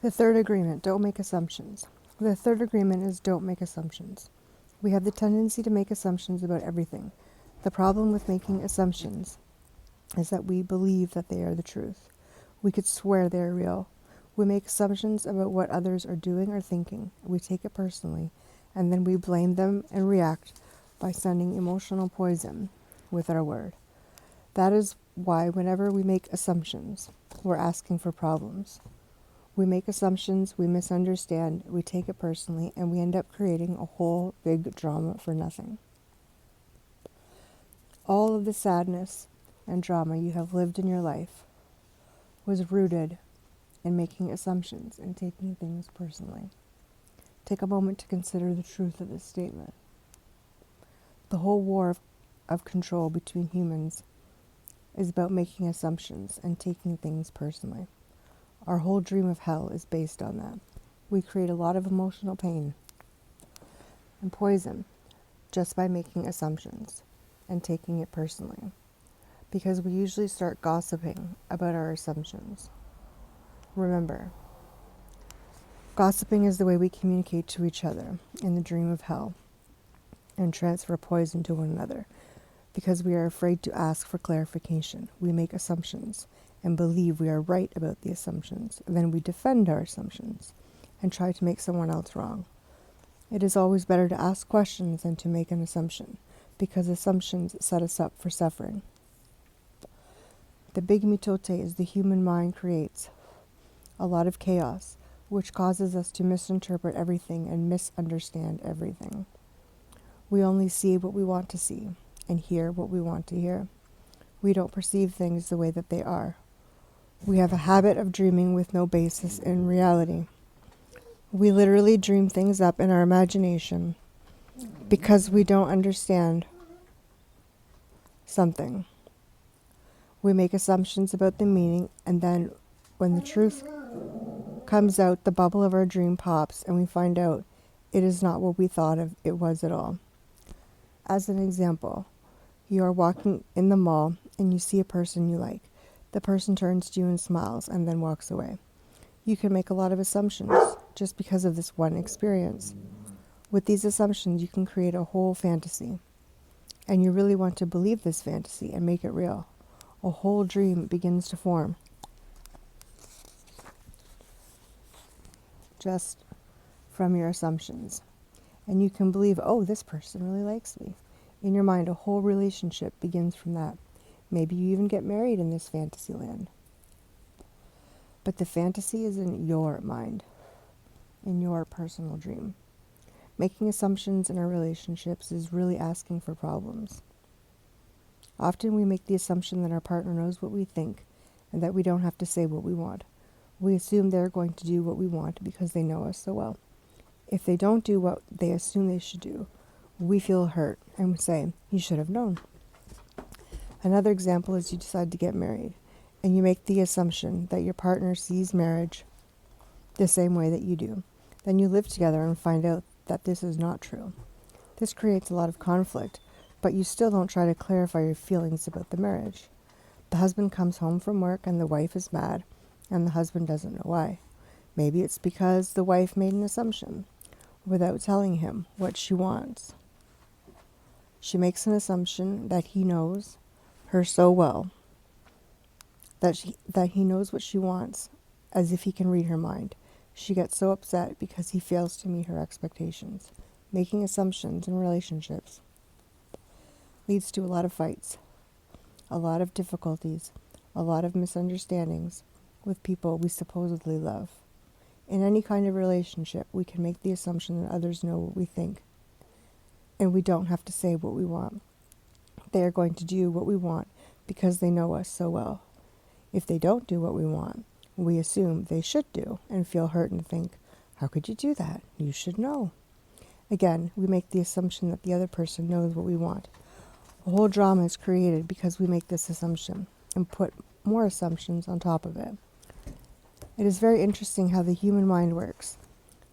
The third agreement, don't make assumptions. The third agreement is don't make assumptions. We have the tendency to make assumptions about everything. The problem with making assumptions is that we believe that they are the truth. We could swear they are real. We make assumptions about what others are doing or thinking. We take it personally, and then we blame them and react by sending emotional poison with our word. That is why whenever we make assumptions, we're asking for problems. We make assumptions, we misunderstand, we take it personally, and we end up creating a whole big drama for nothing. All of the sadness and drama you have lived in your life was rooted in making assumptions and taking things personally. Take a moment to consider the truth of this statement. The whole war of control between humans is about making assumptions and taking things personally. Our whole dream of hell is based on that. We create a lot of emotional pain and poison just by making assumptions and taking it personally, because we usually start gossiping about our assumptions. Remember, gossiping is the way we communicate to each other in the dream of hell and transfer poison to one another. Because we are afraid to ask for clarification, we make assumptions and believe we are right about the assumptions. Then we defend our assumptions and try to make someone else wrong. It is always better to ask questions than to make an assumption, because assumptions set us up for suffering. The big mitote is the human mind creates a lot of chaos, which causes us to misinterpret everything and misunderstand everything. We only see what we want to see and hear what we want to hear. We don't perceive things the way that they are. We have a habit of dreaming with no basis in reality. We literally dream things up in our imagination because we don't understand something. We make assumptions about the meaning, and then when the truth comes out, the bubble of our dream pops and we find out it is not what we thought it was at all. As an example, you are walking in the mall and you see a person you like. The person turns to you and smiles and then walks away. You can make a lot of assumptions just because of this one experience. With these assumptions, you can create a whole fantasy. And you really want to believe this fantasy and make it real. A whole dream begins to form just from your assumptions. And you can believe, oh, this person really likes me. In your mind, a whole relationship begins from that. Maybe you even get married in this fantasy land. But the fantasy is in your mind, in your personal dream. Making assumptions in our relationships is really asking for problems. Often we make the assumption that our partner knows what we think and that we don't have to say what we want. We assume they're going to do what we want because they know us so well. If they don't do what they assume they should do, we feel hurt and we say, you should have known. Another example is you decide to get married and you make the assumption that your partner sees marriage the same way that you do. Then you live together and find out that this is not true. This creates a lot of conflict, but you still don't try to clarify your feelings about the marriage. The husband comes home from work and the wife is mad, and the husband doesn't know why. Maybe it's because the wife made an assumption without telling him what she wants. She makes an assumption that he knows her so well, that he knows what she wants, as if he can read her mind. She gets so upset because he fails to meet her expectations. Making assumptions in relationships leads to a lot of fights, a lot of difficulties, a lot of misunderstandings with people we supposedly love. In any kind of relationship, we can make the assumption that others know what we think, and we don't have to say what we want. They are going to do what we want because they know us so well. If they don't do what we want, we assume they should do and feel hurt and think, how could you do that? You should know. Again, we make the assumption that the other person knows what we want. A whole drama is created because we make this assumption and put more assumptions on top of it. It is very interesting how the human mind works.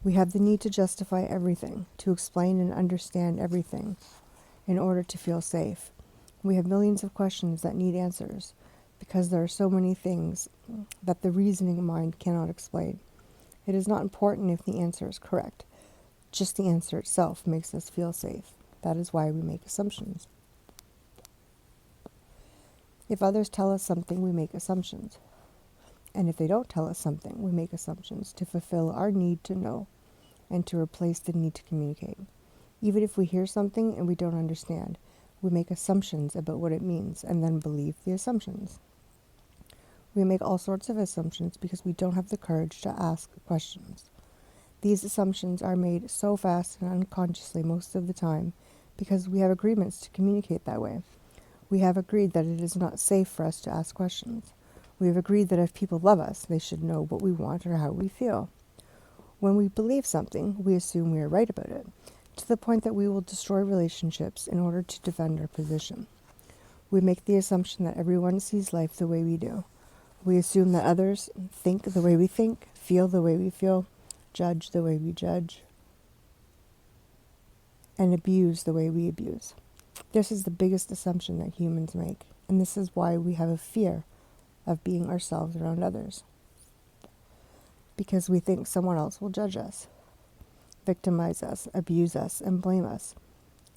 We have the need to justify everything, to explain and understand everything in order to feel safe. We have millions of questions that need answers because there are so many things that the reasoning mind cannot explain. It is not important if the answer is correct. Just the answer itself makes us feel safe. That is why we make assumptions. If others tell us something, we make assumptions. And if they don't tell us something, we make assumptions to fulfill our need to know and to replace the need to communicate. Even if we hear something and we don't understand, we make assumptions about what it means and then believe the assumptions. We make all sorts of assumptions because we don't have the courage to ask questions. These assumptions are made so fast and unconsciously most of the time because we have agreements to communicate that way. We have agreed that it is not safe for us to ask questions. We have agreed that if people love us, they should know what we want or how we feel. When we believe something, we assume we are right about it, to the point that we will destroy relationships in order to defend our position. We make the assumption that everyone sees life the way we do. We assume that others think the way we think, feel the way we feel, judge the way we judge, and abuse the way we abuse. This is the biggest assumption that humans make, and this is why we have a fear of being ourselves around others. Because we think someone else will judge us, victimize us, abuse us, and blame us,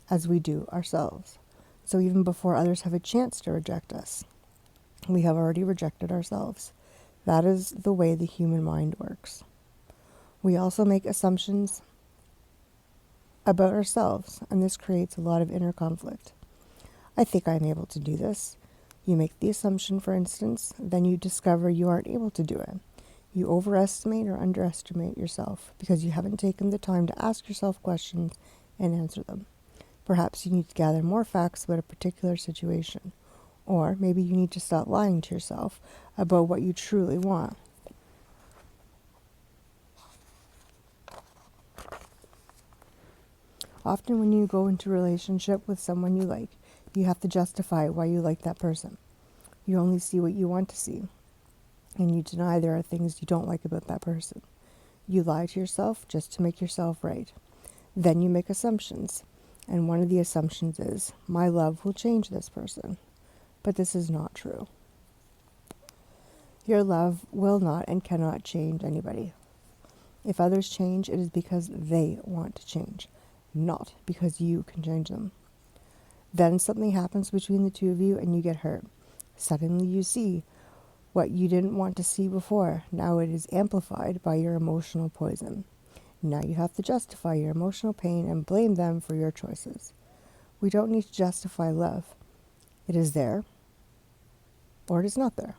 as we do ourselves. So even before others have a chance to reject us, we have already rejected ourselves. That is the way the human mind works. We also make assumptions about ourselves, and this creates a lot of inner conflict. I think I'm able to do this. You make the assumption, for instance, then you discover you aren't able to do it. You overestimate or underestimate yourself because you haven't taken the time to ask yourself questions and answer them. Perhaps you need to gather more facts about a particular situation. Or maybe you need to stop lying to yourself about what you truly want. Often when you go into a relationship with someone you like, you have to justify why you like that person. You only see what you want to see, and you deny there are things you don't like about that person. You lie to yourself just to make yourself right. Then you make assumptions, and one of the assumptions is, my love will change this person. But this is not true. Your love will not and cannot change anybody. If others change, it is because they want to change, not because you can change them. Then something happens between the two of you and you get hurt. Suddenly you see what you didn't want to see before. Now it is amplified by your emotional poison. Now you have to justify your emotional pain and blame them for your choices. We don't need to justify love. It is there, or it is not there.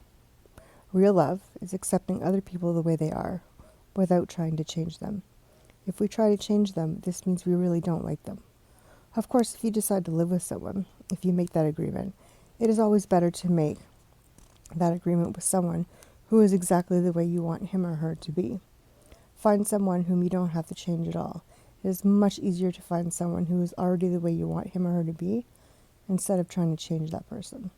Real love is accepting other people the way they are, without trying to change them. If we try to change them, this means we really don't like them. Of course, if you decide to live with someone, if you make that agreement, it is always better to make that agreement with someone who is exactly the way you want him or her to be. Find someone whom you don't have to change at all. It is much easier to find someone who is already the way you want him or her to be, instead of trying to change that person.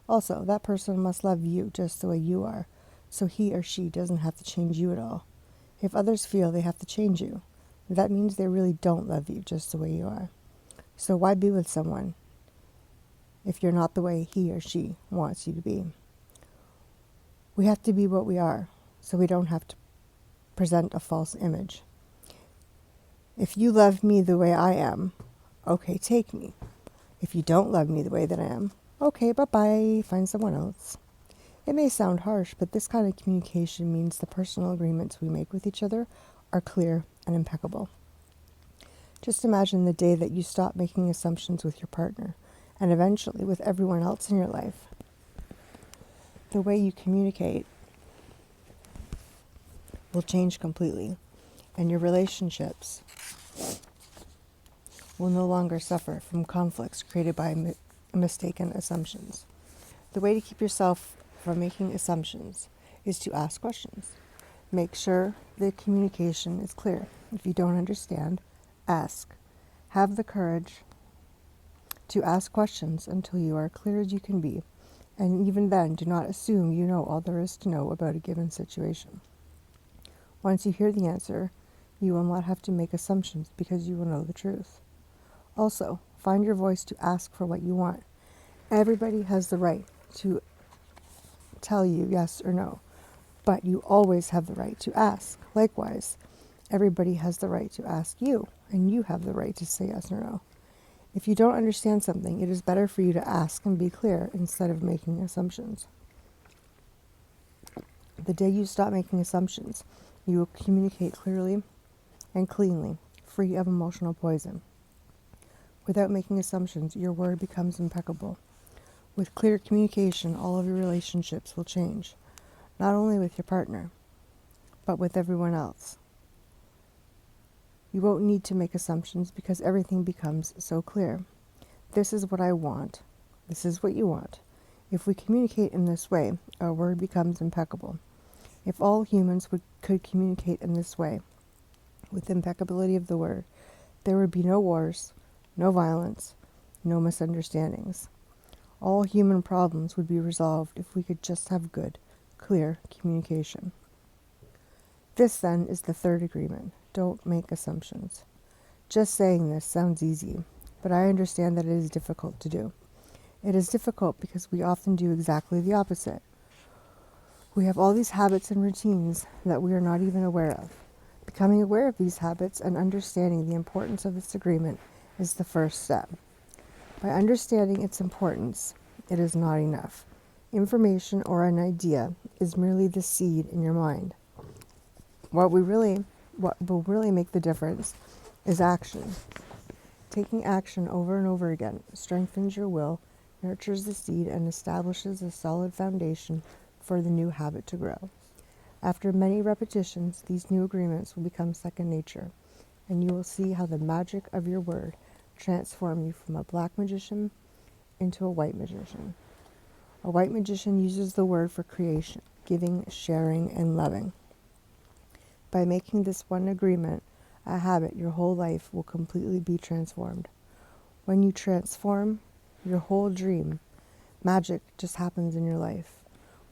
Also, that person must love you just the way you are, so he or she doesn't have to change you at all. If others feel they have to change you, that means they really don't love you just the way you are. So why be with someone if you're not the way he or she wants you to be? We have to be what we are, so we don't have to present a false image. If you love me the way I am, okay, take me. If you don't love me the way that I am, okay, bye-bye, find someone else. It may sound harsh, but this kind of communication means the personal agreements we make with each other are clear and impeccable. Just imagine the day that you stop making assumptions with your partner, and eventually with everyone else in your life. The way you communicate will change completely, and your relationships will no longer suffer from conflicts created by mistaken assumptions. The way to keep yourself from making assumptions is to ask questions. Make sure the communication is clear. If you don't understand, ask. Have the courage to ask questions until you are clear as you can be, and even then, do not assume you know all there is to know about a given situation. Once you hear the answer, you will not have to make assumptions because you will know the truth. Also, find your voice to ask for what you want. Everybody has the right to tell you yes or no. But you always have the right to ask. Likewise, everybody has the right to ask you, and you have the right to say yes or no. If you don't understand something, it is better for you to ask and be clear instead of making assumptions. The day you stop making assumptions, you will communicate clearly and cleanly, free of emotional poison. Without making assumptions, your word becomes impeccable. With clear communication, all of your relationships will change, not only with your partner, but with everyone else. You won't need to make assumptions because everything becomes so clear. This is what I want. This is what you want. If we communicate in this way, our word becomes impeccable. If all humans could communicate in this way, with impeccability of the word, there would be no wars, no violence, no misunderstandings. All human problems would be resolved if we could just have good, clear communication. This, then, is the third agreement. Don't make assumptions. Just saying this sounds easy, but I understand that it is difficult to do. It is difficult because we often do exactly the opposite. We have all these habits and routines that we are not even aware of. Becoming aware of these habits and understanding the importance of this agreement is the first step. By understanding its importance, it is not enough. Information or an idea is merely the seed in your mind. What will really make the difference is action. Taking action over and over again strengthens your will, nurtures the seed, and establishes a solid foundation for the new habit to grow. After many repetitions, these new agreements will become second nature, and you will see how the magic of your word transform you from a black magician into a white magician. A white magician uses the word for creation, giving, sharing, and loving. By making this one agreement a habit, your whole life will completely be transformed. When you transform your whole dream, magic just happens in your life.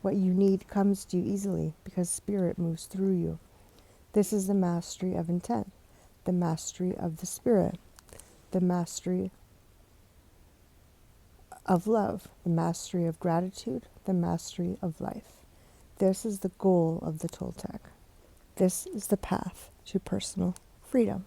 What you need comes to you easily because spirit moves through you. This is the mastery of intent, the mastery of the spirit, the mastery of love, the mastery of gratitude, the mastery of life. This is the goal of the Toltec. This is the path to personal freedom.